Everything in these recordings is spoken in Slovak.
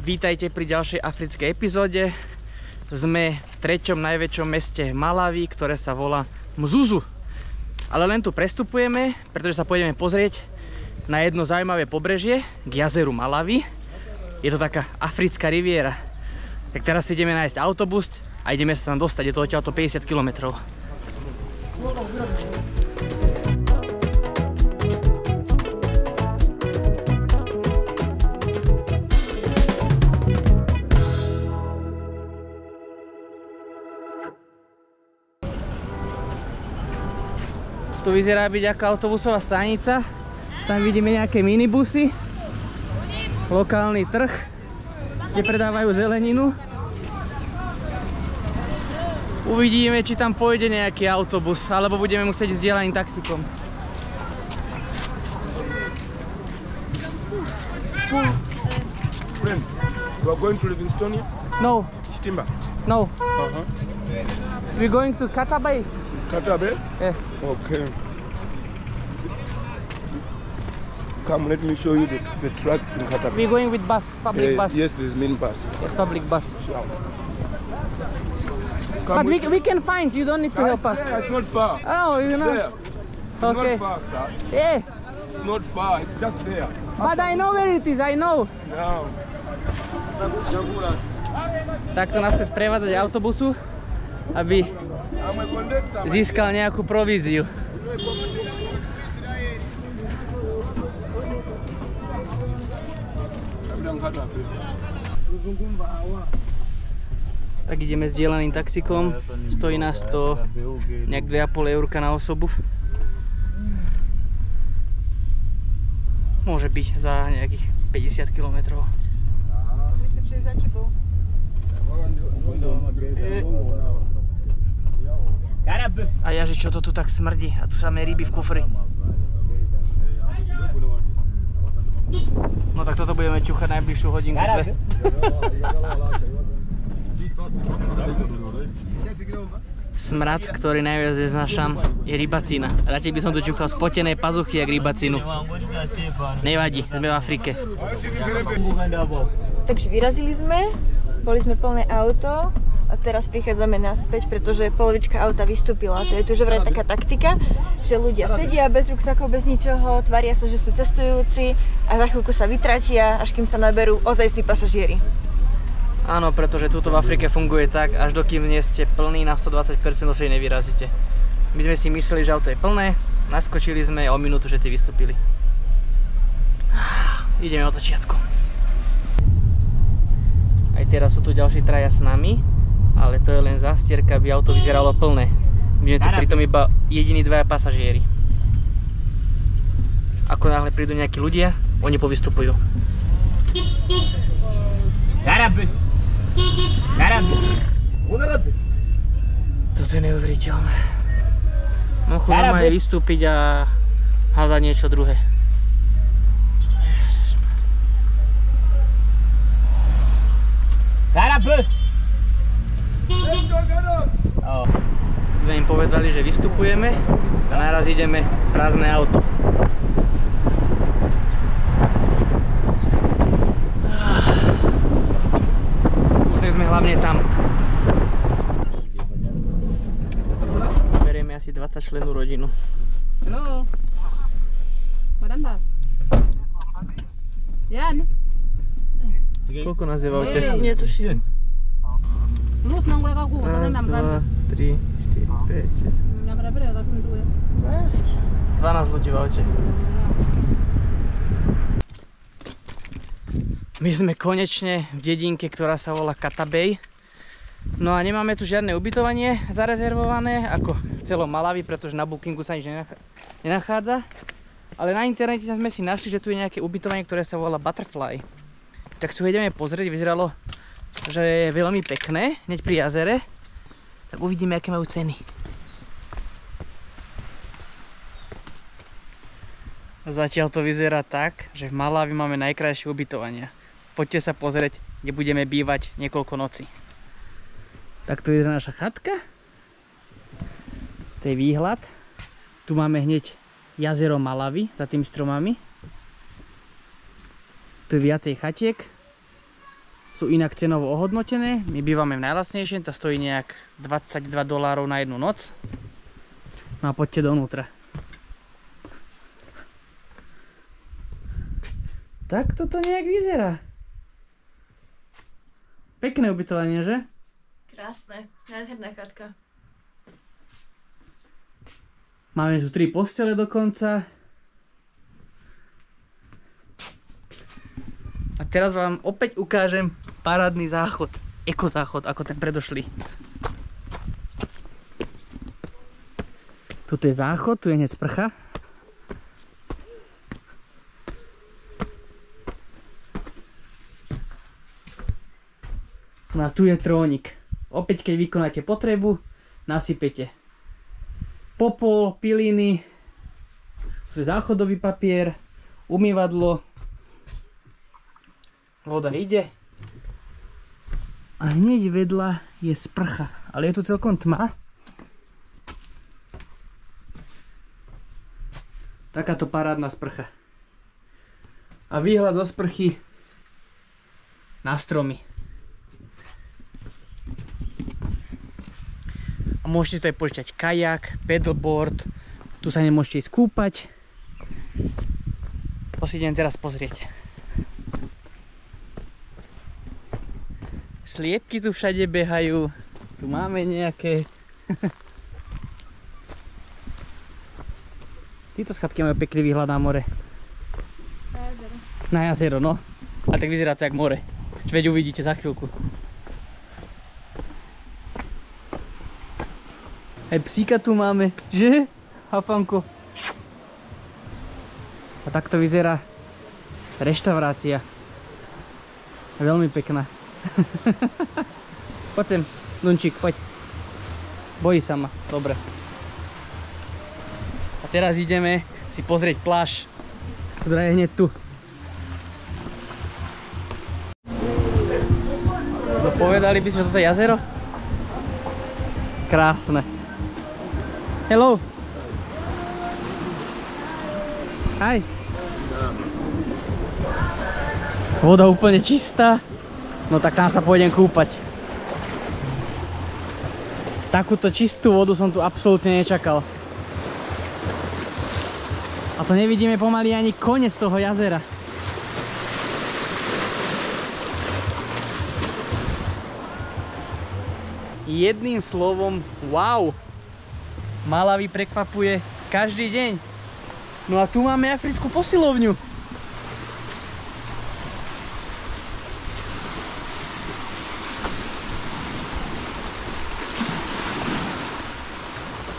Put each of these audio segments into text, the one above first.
Vítajte pri ďalšej africkej epizóde. Sme v treťom najväčšom meste Malawi, ktoré sa volá Mzuzu. Ale len tu prestupujeme, pretože sa pôjdeme pozrieť na jedno zaujímavé pobrežie k jazeru Malawi. Je to taká africká riviera. Tak teraz si ideme nájsť autobus a ideme sa tam dostať. Je to odtiaľto 50 km. Tu vyzerá byť ako autobusová stanica. Tam vidíme nejaké minibusy. Lokálny trh, kde predávajú zeleninu. Uvidíme, či tam pôjde nejaký autobus, alebo budeme musieť ísť zdieľaným taxikom. Friend, you are going to Livingstonia? No. Stimba? No. We're going to Katabe. Katabe? Yeah. Okay. Come, let me show you the track in Katabe. We're going with bus, public bus. Yes, this main bus. Yes, public bus. Sure. But we can find, you don't need to help us. It's not far. Oh, you know. There. It's Okay. not far, sir. Yeah, It's not far. It's just there. but I know where it is, I know. Now. Takto nás chce sprevádzať autobusu, aby I'm a conductor. získal nejakú províziu. Tak ideme zdieľaným taxikom, stojí nás to nejak 2,5 eurka na osobu. Môže byť za nejakých 50 km. Za tebou. A ja, že čo to tu tak smrdí? A tu samé ryby v kufri. No tak toto budeme čuchať najbližšiu hodinku, dve. Smrad, ktorý najviac neznášam, je rybacína. Radšej by som tu čuchal spotené pazuchy jak rybacínu. Nevadí, sme v Afrike. Takže vyrazili sme, boli sme plné auto a teraz prichádzame naspäť, pretože polovička auta vystúpila. To je tu že vraj taká taktika, že ľudia sedia bez ruksakov, bez ničoho, tvária sa, že sú cestujúci a za chvíľku sa vytratia, až kým sa naberú ozajstní pasažieri. Áno, pretože túto v Afrike funguje tak, až dokým nie ste plní na 120%, dosť nevyrazíte. My sme si mysleli, že auto je plné, naskočili sme a o minútu všetci vystúpili. Ideme od začiatku. Aj teraz sú tu ďalší traja s nami, ale to je len zastierka, aby auto vyzeralo plné. My sme tu pritom iba jediní dvaja pasažieri. Ako náhle prídu nejakí ľudia, oni povystupujú. Toto je neuveriteľné. Mám chuť normálne vystúpiť a hľadať niečo druhé. Sme im povedali, že vystupujeme a naraz ideme prázdne auto. Tak sme hlavne tam. Berieme asi 20 členú rodinu. Hello. Madanda. Jan. Koľko nás je v aute? Netuším. Raz, 2, 3, 4, 5, 6. 12 ľudí v aute. My sme konečne v dedinke, ktorá sa volá Katabe. No a nemáme tu žiadne ubytovanie zarezervované, ako v celom Malawi, pretože na Bookingu sa nič nenachádza. Ale na internete sme si našli, že tu je nejaké ubytovanie, ktoré sa volá Butterfly. Tak si ho ideme pozrieť, vyzeralo, že je veľmi pekné, hneď pri jazere. Tak uvidíme, aké majú ceny. Zatiaľ to vyzerá tak, že v Malawi máme najkrajšie ubytovania. Poďte sa pozrieť, kde budeme bývať niekoľko nocí. Tak tu vyzerá naša chatka. To je výhľad. Tu máme hneď jazero Malawi za tými stromami. Tu je viacej chatiek. sú inak cenovo ohodnotené. My bývame v najlacnejšiem, to stojí nejak $22 na jednu noc. No a poďte donútra. Tak toto nejak vyzerá. Pekné ubytovanie, že? Krásne, nádherná chatka. Máme tu 3 postele dokonca. A teraz vám opäť ukážem parádny záchod. Ekozáchod, ako ten predošlý. Tuto je záchod, tu je hneď sprcha. No a tu je trónik. Opäť keď vykonáte potrebu, nasypete popol, piliny, tu je záchodový papier, umývadlo, voda ide a hneď vedľa je sprcha, ale je tu celkom tma. Takáto parádna sprcha a výhľad zo sprchy na stromy. A môžete si tu aj požičať kajak, paddleboard, tu sa nemôžete ísť kúpať. To si idem teraz pozrieť. Sliepky tu všade behajú, tu máme nejaké. Títo schatky majú pekný výhľad na more. Na jazero. Na jazero, no. A tak vyzerá to jak more. Veď uvidíte za chvíľku. Aj psíka tu máme, že? Hafanko. A takto vyzerá reštaurácia. Veľmi pekná. Poď sem, Dunčík, poď. Bojí sa ma, dobre. A teraz ideme si pozrieť pláž, ktorá je hneď tu. Povedali by sme toto jazero? Krásne. Hello. Hi. Voda úplne čistá. No tak tam sa pôjdem kúpať. Takúto čistú vodu som tu absolútne nečakal. A to nevidíme pomaly ani koniec toho jazera. Jedným slovom, wow! Malawi prekvapuje každý deň. No a tu máme africkú posilovňu.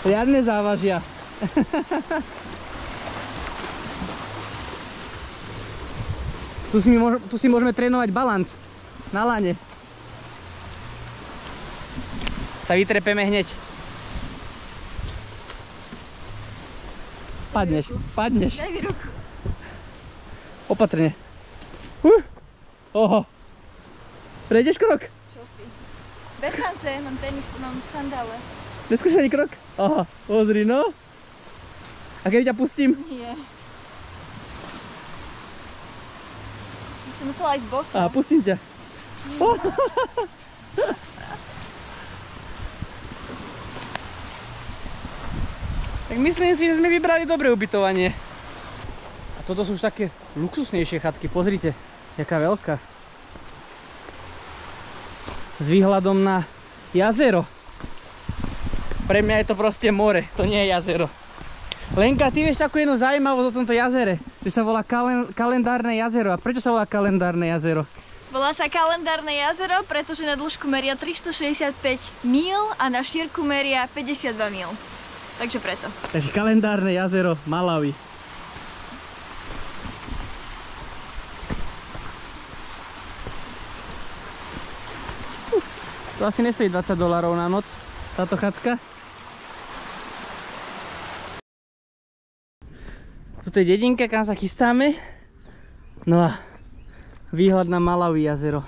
Riadne závažia. Tu si môžeme trénovať balans na lane. Sa vytrepeme hneď. Padneš. Daj mi ruku. Opatrne. Oho. Prejdeš krok? Čo si? Bez šance, mám tenis, mám sandále. Neskúšaný krok? Aha, pozri, no. A keď ťa pustím? Nie. By som musela ísť bosa. Aha, pustím ťa. Oh. Tak myslím si, že sme vybrali dobré ubytovanie. A toto sú už také luxusnejšie chatky, pozrite, jaká veľká. S výhľadom na jazero. Pre mňa je to proste more, to nie je jazero. Lenka, ty vieš takú jednu zaujímavosť o tomto jazere, že sa volá kalendárne jazero. A prečo sa volá kalendárne jazero? Volá sa kalendárne jazero, pretože na dĺžku meria 365 míl a na šírku meria 52 míl. Takže preto. Takže kalendárne jazero Malawi. To asi nestojí $20 na noc, táto chatka. Toto je dedinka, kam sa chystáme. No a výhľad na Malawi jazero.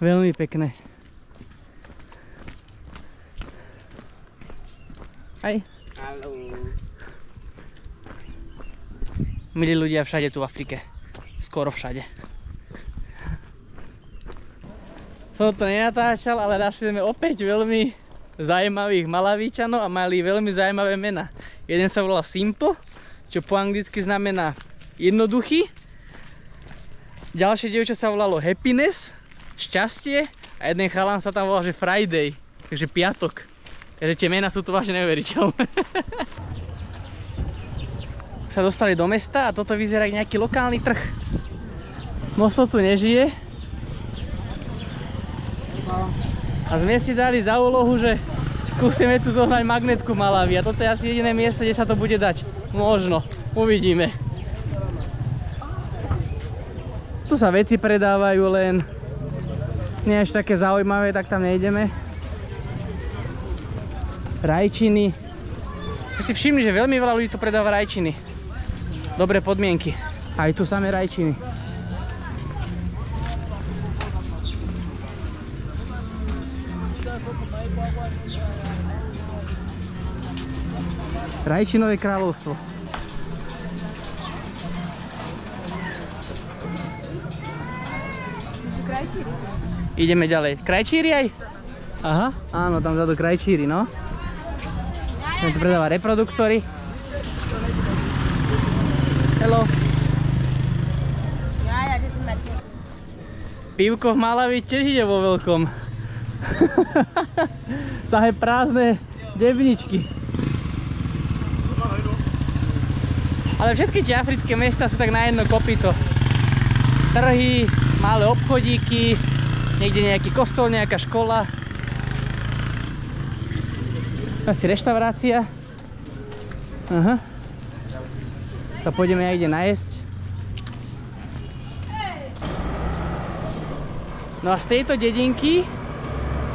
Veľmi pekné. Aj. Halo. Milí ľudia všade tu v Afrike. Skoro všade. som to nenatáčal, ale našli sme opäť veľmi zaujímavých Malavíčanov a mali veľmi zaujímavé mená. Jeden sa volal Simple, čo po anglicky znamená jednoduchý. Ďalšie dievča sa volalo Happiness, šťastie, a jeden chalán sa tam volal, že Friday, takže piatok. Takže tie mená sú to vážne neuveriteľné. Sa dostali do mesta a toto vyzerá ako nejaký lokálny trh. Mosto tu nežije. A sme si dali za úlohu, že skúsime tu zohnať magnetku Malawi. A toto je asi jediné miesto, kde sa to bude dať. Možno. Uvidíme. Tu sa veci predávajú, len nie až také zaujímavé, tak tam nejdeme. Rajčiny. Ja si všimli, že veľmi veľa ľudí tu predáva rajčiny. Dobré podmienky. Aj tu samé rajčiny. Rajčinové kráľovstvo. Ideme ďalej. Krajčíri aj? Aha, áno, tam vzadu krajčíri, no. Tam tu predáva reproduktory. Hello. Pivko v Malawi tiež ide vo veľkom. Sahe prázdne debničky. Ale všetky tie africké mesta sú tak na jedno kopyto. Trhy, malé obchodíky, niekde nejaký kostol, nejaká škola. Asi reštaurácia. Aha. To pôjdeme aj ide najesť. No a z tejto dedinky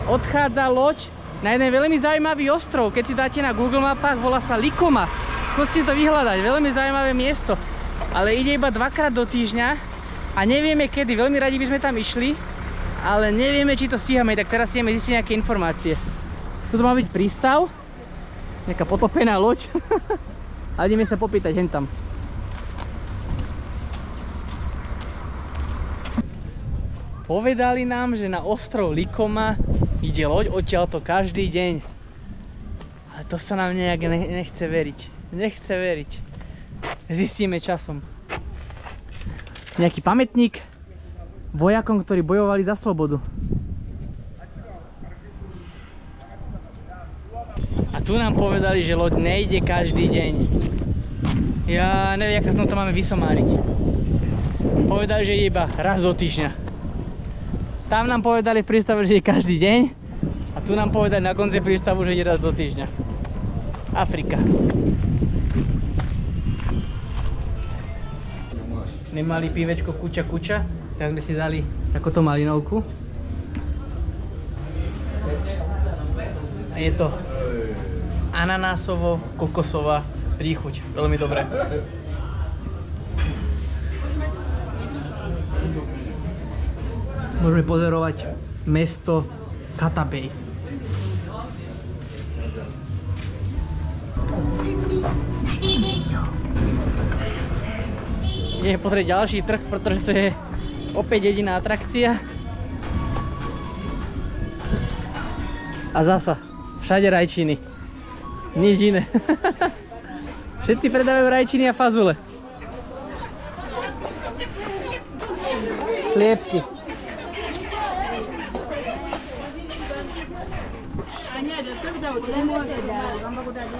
odchádza loď na jeden veľmi zaujímavý ostrov. Keď si dáte na Google mapách, volá sa Likoma. Choď si to vyhľadať, veľmi zaujímavé miesto. Ale ide iba 2-krát do týždňa a nevieme kedy. Veľmi radi by sme tam išli, ale nevieme, či to stíhame, tak teraz ideme zistiť nejaké informácie. Toto má byť prístav, nejaká potopená loď. A ideme sa popýtať hentam. Povedali nám, že na ostrov Likoma ide loď odtiaľto každý deň. Ale to sa nám nejak nechce veriť. Nechce veriť. Zistíme časom. Nejaký pamätník vojakom, ktorí bojovali za slobodu. A tu nám povedali, že loď nejde každý deň. Ja neviem, jak sa v tomto máme vysomáriť. Povedali, že je iba raz do týždňa. Tam nám povedali v prístave, že je každý deň. A tu nám povedali na konci prístavu, že je raz do týždňa. Afrika. Nemali pívečko kuča kuča, tak sme si dali takúto malinovku. A je to ananásovo-kokosová príchuť. Veľmi dobré. Môžeme pozorovať mesto Katabej. Ideme pozrieť ďalší trh, pretože to je opäť jediná atrakcia. A zasa, všade rajčiny. Nič iné. Všetci predávajú rajčiny a fazule. Sliepky.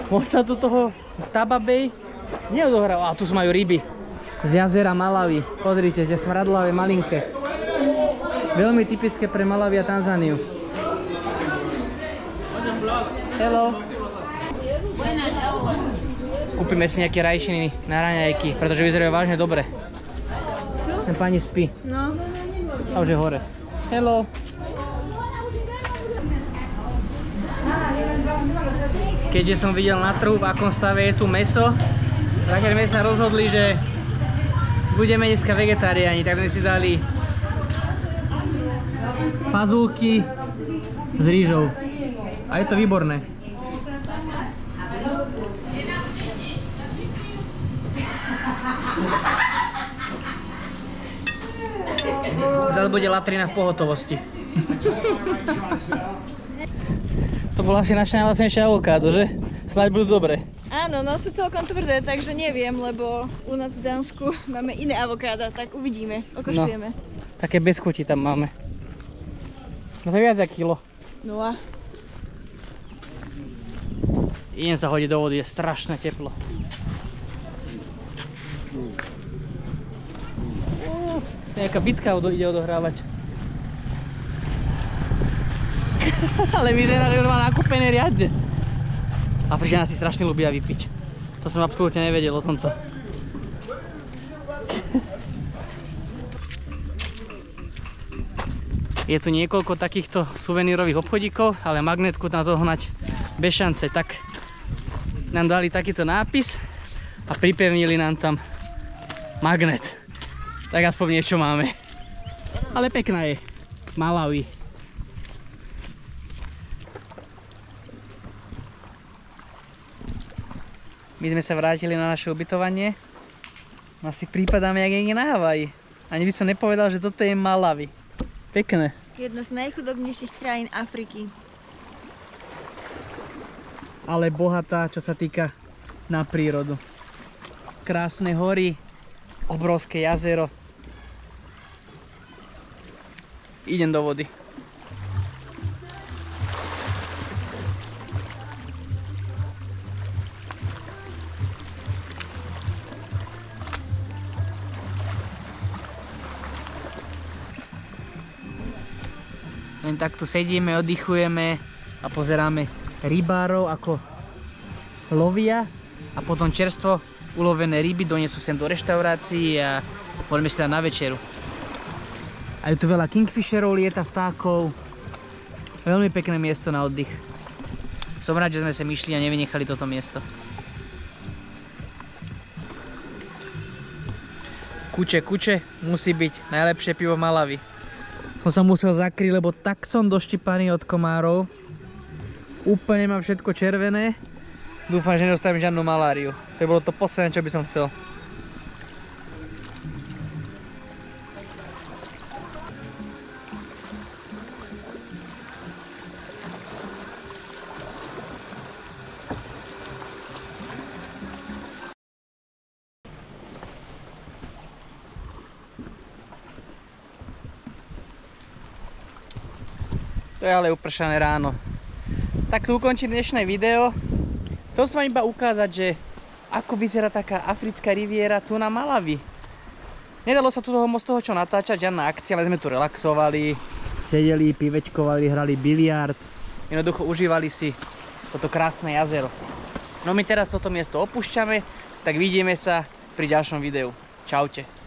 Moc sa tu toho Tababej neodohral. A tu majú ryby z jazera Malawi. Pozrite, tie smradlavé, malinké. Veľmi typické pre Malawi a Tanzániu. Hello. Kúpime si nejaké rajčiny na raňajky, pretože vyzerajú vážne dobre. Ten pani spí. No. A už je hore. Hello. Keďže som videl na trhu, v akom stave je tu mäso, tak sme sa rozhodli, že budeme dneska vegetariáni, tak sme si dali fazulky s rýžou. A je to výborné. Zase bude latrina v pohotovosti. To bola asi naša najlacnejšia avokádo, že? Snáď budú dobre. Áno, no sú celkom tvrdé, takže neviem, lebo u nás v Dánsku máme iné avokáda, tak uvidíme, okoštujeme. No, také bez chuti tam máme. No to je viac za kilo. 0. Idem sa hodiť do vody, je strašné teplo. Nejaká bitka ide odohrávať. Ale vyzerá, že má nakúpené riadne. Afričania si strašne ľubia vypiť. To som absolútne nevedel o tomto. Je tu niekoľko takýchto suvenírových obchodíkov, ale magnetku tam zohnať bez šance. Tak nám dali takýto nápis a pripevnili nám tam magnet. Tak aspoň niečo máme. Ale pekná je. Malawi. My sme sa vrátili na naše ubytovanie. Asi prípadáme, jak je na Havaji. Ani by som nepovedal, že toto je Malawi. Pekné. Jedna z najchudobnejších krajín Afriky. Ale bohatá, čo sa týka na prírodu. Krásne hory, obrovské jazero. Idem do vody. Len tak tu sedíme, oddychujeme a pozeráme rybárov, ako lovia a potom čerstvo ulovené ryby donesú sem do reštaurácií a môžeme si dať na večeru. A je tu veľa kingfisherov, lieta, vtákov. Veľmi pekné miesto na oddych. Som rád, že sme sem išli a nevynechali toto miesto. Kuče, musí byť najlepšie pivo v Malawi. Som sa musel zakryť, lebo tak som doštípaný od komárov. Úplne mám všetko červené. Dúfam, že nedostanem žiadnu maláriu. To bolo to posledné, čo by som chcel. To je ale upršané ráno. Tak tu ukončím dnešné video. Chcel som vám iba ukázať, že ako vyzerá taká africká riviera tu na Malawi. Nedalo sa tu toho moc toho čo natáčať, žiadna akcia, ale sme tu relaxovali, sedeli, pivečkovali, hrali biliard. Jednoducho užívali si toto krásne jazero. No my teraz toto miesto opúšťame, tak vidíme sa pri ďalšom videu. Čaute.